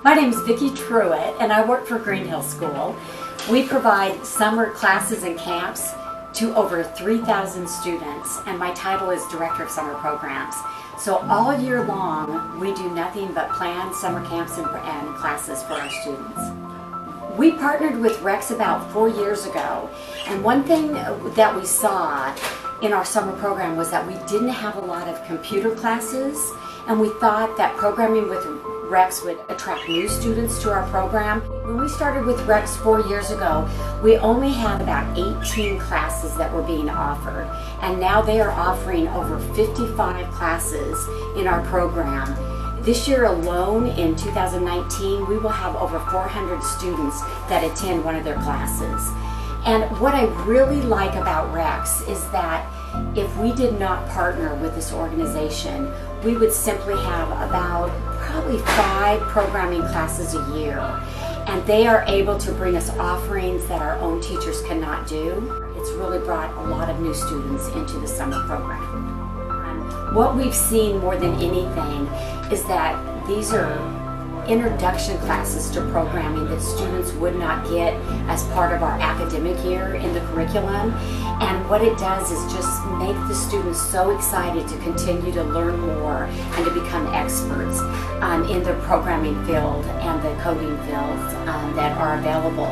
My name is Vicki Truitt and I work for Greenhill School. We provide summer classes and camps to over 3,000 students, and my title is Director of Summer Programs. So all year long we do nothing but plan summer camps and classes for our students. We partnered with Rex about 4 years ago, and one thing that we saw in our summer program was that we didn't have a lot of computer classes, and we thought that programming with Rex would attract new students to our program. When we started with Rex 4 years ago, we only had about 18 classes that were being offered, and now they are offering over 55 classes in our program. This year alone, in 2019, we will have over 400 students that attend one of their classes. And what I really like about Rex is that if we did not partner with this organization, we would simply have about probably 5 programming classes a year. And they are able to bring us offerings that our own teachers cannot do. It's really brought a lot of new students into the summer program. What we've seen more than anything is that these are introduction classes to programming that students would not get as part of our academic year in the curriculum. And what it does is just make the students so excited to continue to learn more and to become experts in the programming field and the coding fields that are available.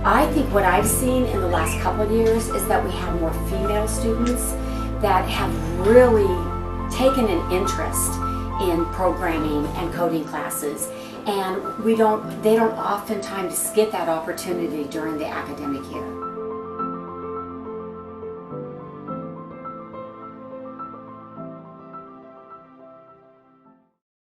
I think what I've seen in the last couple of years is that we have more female students that have really taken an interest in programming and coding classes, and they don't oftentimes get that opportunity during the academic year.